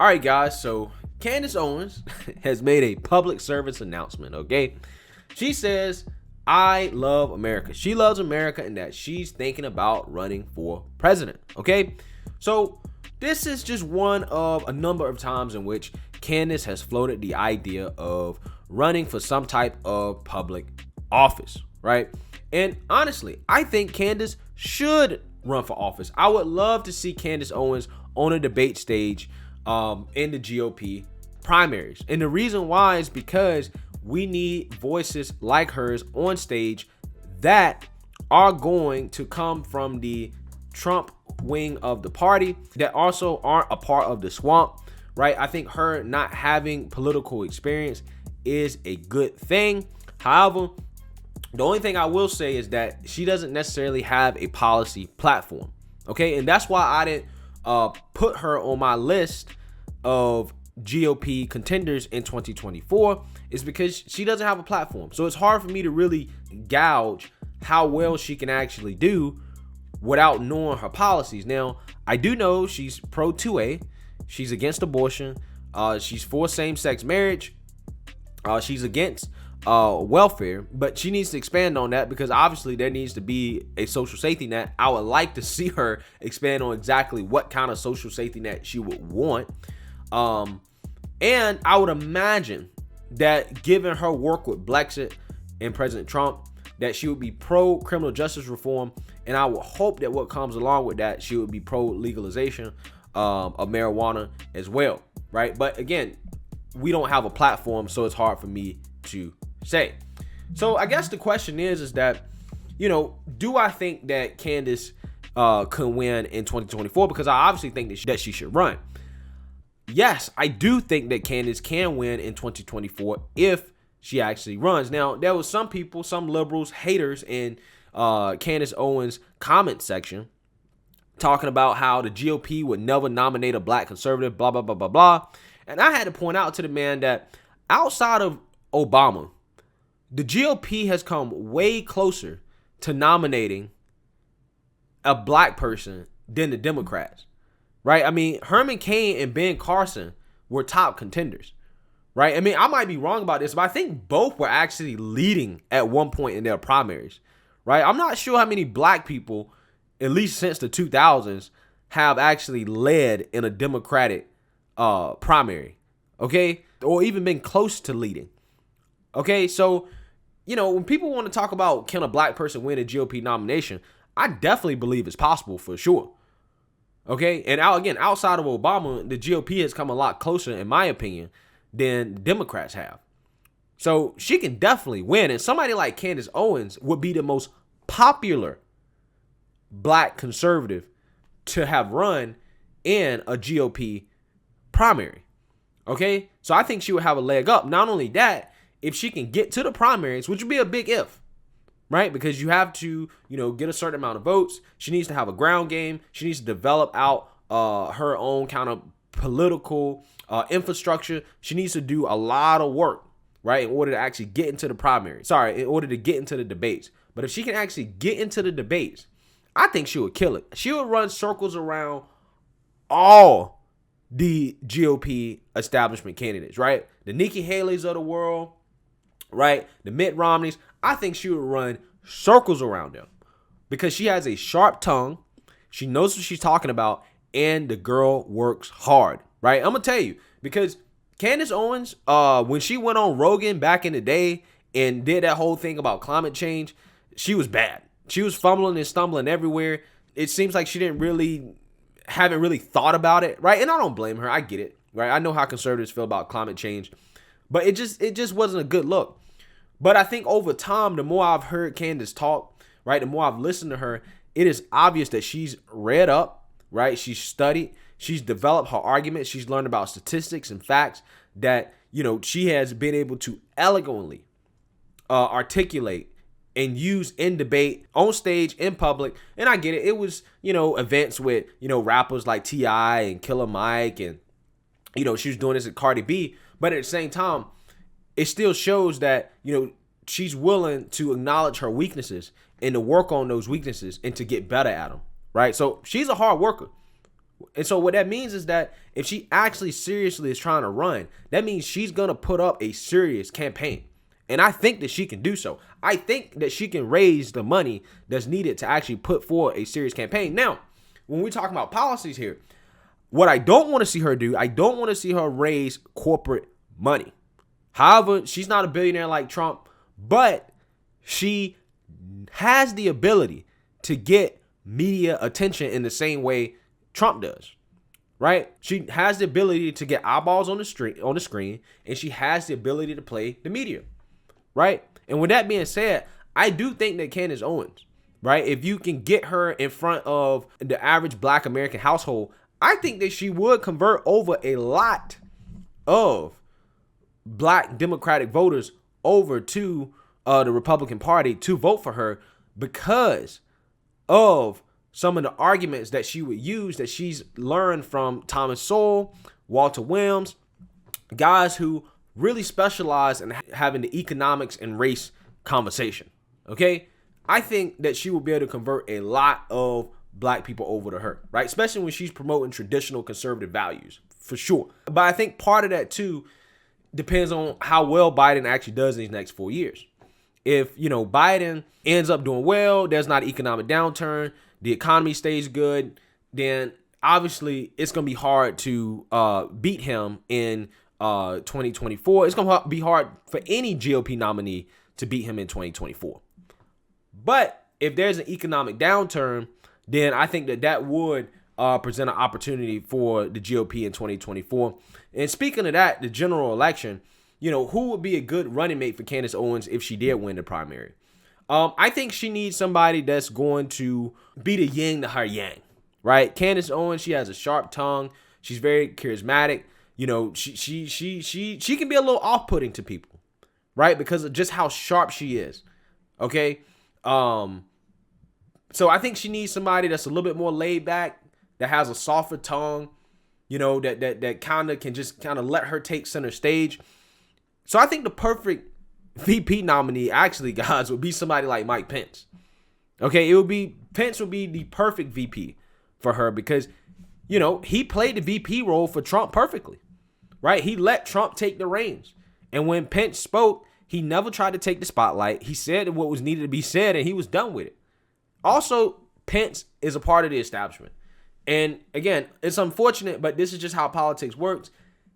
All right, guys. So Candace Owens has made a public service announcement. Okay, she says, "I love America." She loves America, and that she's thinking about running for president. Okay, so this is just one of a number of times in which Candace has floated the idea of running for some type of public office, right? And honestly, I think Candace should run for office. I would love to see Candace Owens on a debate stage in the GOP primaries. And the reason why is because we need voices like hers on stage that are going to come from the Trump wing of the party, that also aren't a part of the swamp, right? I think her not having political experience is a good thing. However, the only thing I will say is that she doesn't necessarily have a policy platform. Okay, and that's why I didn't put her on my list of GOP contenders in 2024, is because she doesn't have a platform. So it's hard for me to really gauge how well she can actually do without knowing her policies. Now, I do know she's pro 2A. She's against abortion. She's for same-sex marriage. She's against welfare, but she needs to expand on that, because obviously there needs to be a social safety net. I would like to see her expand on exactly what kind of social safety net she would want. And I would imagine that given her work with Brexit and President Trump, that she would be pro criminal justice reform. And I would hope that what comes along with that, she would be pro legalization of marijuana as well, right? But again, we don't have a platform, so it's hard for me to say. So I guess the question is that, do I think that Candace can win in 2024? Because I obviously think that she should run. Yes, I do think that Candace can win in 2024 if she actually runs. Now, there was some people, some liberals, haters in Candace Owens' comment section talking about how the GOP would never nominate a black conservative, blah, blah, blah, blah, blah. And I had to point out to the man that outside of Obama, the GOP has come way closer to nominating a black person than the Democrats, right? I mean, Herman Cain and Ben Carson were top contenders, right? I mean, I might be wrong about this, but I think both were actually leading at one point in their primaries, right? I'm not sure how many black people, at least since the 2000s, have actually led in a Democratic primary, okay? Or even been close to leading. Okay, so, when people want to talk about can a black person win a GOP nomination, I definitely believe it's possible for sure. Okay, and outside of Obama, the GOP has come a lot closer, in my opinion, than Democrats have. So she can definitely win, and somebody like Candace Owens would be the most popular black conservative to have run in a GOP primary. Okay, so I think she would have a leg up. Not only that, if she can get to the primaries, which would be a big if, right? Because you have to, get a certain amount of votes. She needs to have a ground game. She needs to develop out her own kind of political infrastructure. She needs to do a lot of work, right, in order to actually get into the primary. In order to get into the debates. But if she can actually get into the debates, I think she would kill it. She would run circles around all the GOP establishment candidates, right? The Nikki Haley's of the world, right? The Mitt Romneys. I think she would run circles around them because she has a sharp tongue. She knows what she's talking about, and the girl works hard, right? I'm going to tell you, because Candace Owens, when she went on Rogan back in the day and did that whole thing about climate change, she was bad. She was fumbling and stumbling everywhere. It seems like she haven't really thought about it, right? And I don't blame her. I get it, right? I know how conservatives feel about climate change, but it just wasn't a good look. But I think over time, the more I've heard Candace talk, right, the more I've listened to her, it is obvious that she's read up, right? She's studied, she's developed her arguments, she's learned about statistics and facts that, she has been able to elegantly articulate and use in debate, on stage, in public. And I get it. It was, events with, rappers like T.I. and Killer Mike, and, she was doing this at Cardi B. But at the same time, it still shows that, she's willing to acknowledge her weaknesses and to work on those weaknesses and to get better at them, right? So she's a hard worker, And so what that means is that if she actually seriously is trying to run, that means she's going to put up a serious campaign. And I think that she can do so. I think that she can raise the money that's needed to actually put forward a serious campaign. Now, when we're talking about policies here, what I don't want to see her do, I don't want to see her raise corporate money. However, she's not a billionaire like Trump, but she has the ability to get media attention in the same way Trump does, right? She has the ability to get eyeballs on the screen, and she has the ability to play the media, right? And with that being said, I do think that Candace Owens, right, if you can get her in front of the average Black American household, I think that she would convert over a lot of Black Democratic voters over to the Republican Party to vote for her because of some of the arguments that she would use that she's learned from Thomas Sowell, Walter Williams, guys who really specialize in having the economics and race conversation. Okay, I think that she will be able to convert a lot of Black people over to her, right? Especially when she's promoting traditional conservative values, for sure. But I think part of that too depends on how well Biden actually does in these next 4 years. If, Biden ends up doing well, there's not an economic downturn, the economy stays good, then obviously it's going to be hard to beat him in 2024. It's going to be hard for any GOP nominee to beat him in 2024. But if there's an economic downturn, then I think that would present an opportunity for the GOP in 2024. And speaking of that, the general election, who would be a good running mate for Candace Owens if she did win the primary? I think she needs somebody that's going to be the yin to her yang, right? Candace Owens, she has a sharp tongue. She's very charismatic. She can be a little off-putting to people, right? Because of just how sharp she is. Okay. So I think she needs somebody that's a little bit more laid back, that has a softer tongue, that kind of can just kind of let her take center stage. So I think the perfect VP nominee, actually, guys, would be somebody like Mike Pence. Okay, Pence would be the perfect VP for her because, he played the VP role for Trump perfectly, right? He let Trump take the reins. And when Pence spoke, he never tried to take the spotlight. He said what was needed to be said, and he was done with it. Also, Pence is a part of the establishment. And again, it's unfortunate, but this is just how politics works.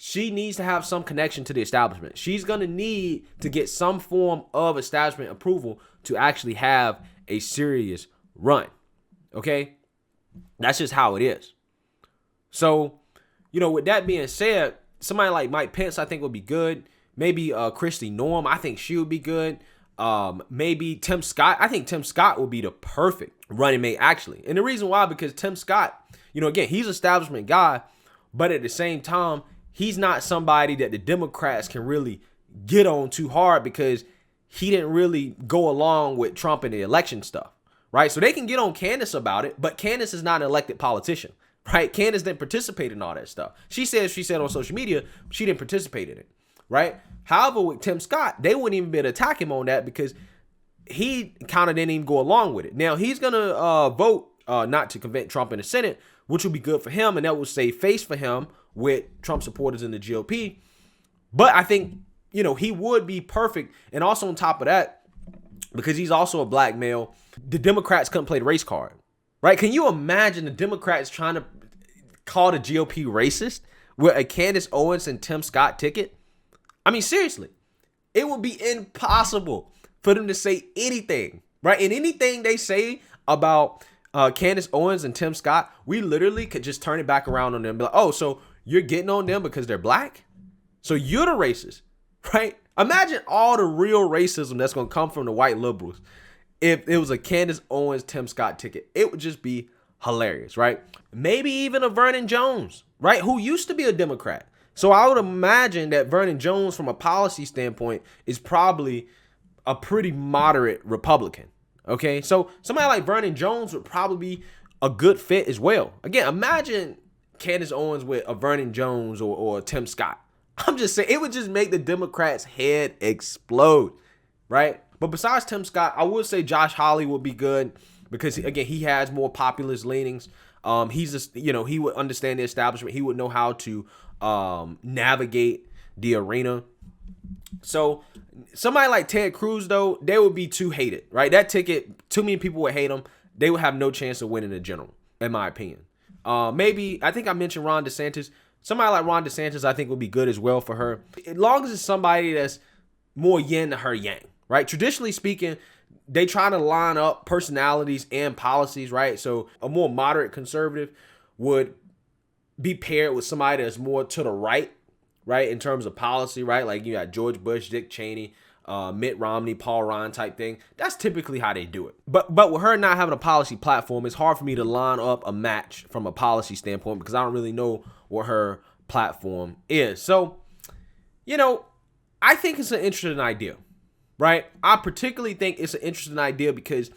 She needs to have some connection to the establishment. She's going to need to get some form of establishment approval to actually have a serious run. Okay? That's just how it is. So, with that being said, somebody like Mike Pence, I think would be good. Maybe Kristi Noem, I think she would be good. Maybe Tim Scott. I think Tim Scott would be the perfect running mate, actually. And the reason why, because Tim Scott, again, he's an establishment guy, but at the same time, he's not somebody that the Democrats can really get on too hard because he didn't really go along with Trump and the election stuff, right? So they can get on Candace about it, but Candace is not an elected politician, right? Candace didn't participate in all that stuff. She said on social media, she didn't participate in it, right? However, with Tim Scott, they wouldn't even be able to attack him on that because he kind of didn't even go along with it. Now, he's going to vote not to convict Trump in the Senate, which will be good for him, and that will save face for him with Trump supporters in the GOP. But I think, he would be perfect. And also on top of that, because he's also a Black male, the Democrats couldn't play the race card, right? Can you imagine the Democrats trying to call the GOP racist with a Candace Owens and Tim Scott ticket? I mean, seriously, it would be impossible for them to say anything, right? And anything they say about Candace Owens and Tim Scott, we literally could just turn it back around on them and be like, oh, so you're getting on them because they're Black? So you're the racist, right? Imagine all the real racism that's going to come from the white liberals if it was a Candace Owens, Tim Scott ticket. It would just be hilarious, right? Maybe even a Vernon Jones, right? Who used to be a Democrat. So I would imagine that Vernon Jones, from a policy standpoint, is probably a pretty moderate Republican. Okay, so somebody like Vernon Jones would probably be a good fit as well. Again, imagine Candace Owens with a Vernon Jones or Tim Scott. I'm just saying, it would just make the Democrats' head explode, right? But besides Tim Scott, I would say Josh Hawley would be good because, again, he has more populist leanings. He's just, he would understand the establishment. He would know how to navigate the arena. So somebody like Ted Cruz, though, they would be too hated, right? That ticket, too many people would hate him. They would have no chance of winning the general, in my opinion. Maybe, I think I mentioned Ron DeSantis. Somebody like Ron DeSantis, I think, would be good as well for her. As long as it's somebody that's more yin to her yang, right? Traditionally speaking, they try to line up personalities and policies, right? So a more moderate conservative would be paired with somebody that's more to the right, right, in terms of policy, right? Like you got George Bush, Dick Cheney, Mitt Romney, Paul Ryan type thing. That's typically how they do it. But with her not having a policy platform, it's hard for me to line up a match from a policy standpoint because I don't really know what her platform is. So, I think it's an interesting idea, right? I particularly think it's an interesting idea because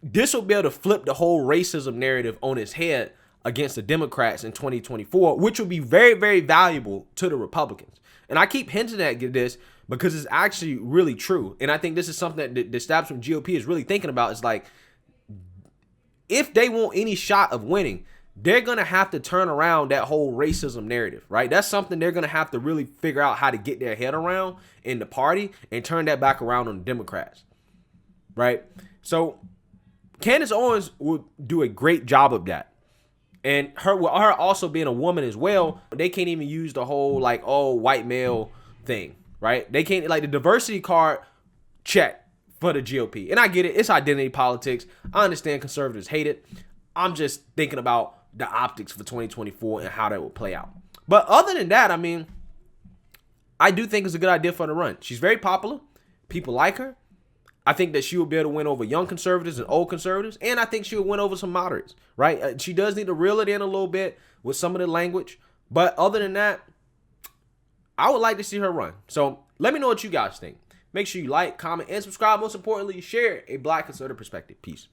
this will be able to flip the whole racism narrative on its head against the Democrats in 2024, which will be very, very valuable to the Republicans. And I keep hinting at this because it's actually really true. And I think this is something that the establishment GOP is really thinking about. It's like, if they want any shot of winning, they're going to have to turn around that whole racism narrative, right? That's something they're going to have to really figure out how to get their head around in the party and turn that back around on the Democrats, right? So Candace Owens would do a great job of that. And her also being a woman as well, they can't even use the whole like, oh, white male thing, right? They can't, like, the diversity card, check for the GOP. And I get it. It's identity politics. I understand conservatives hate it. I'm just thinking about the optics for 2024 and how that will play out. But other than that, I mean, I do think it's a good idea for her to run. She's very popular. People like her. I think that she will be able to win over young conservatives and old conservatives. And I think she will win over some moderates, right? She does need to reel it in a little bit with some of the language. But other than that, I would like to see her run. So let me know what you guys think. Make sure you like, comment, and subscribe. Most importantly, share a Black conservative perspective. Peace.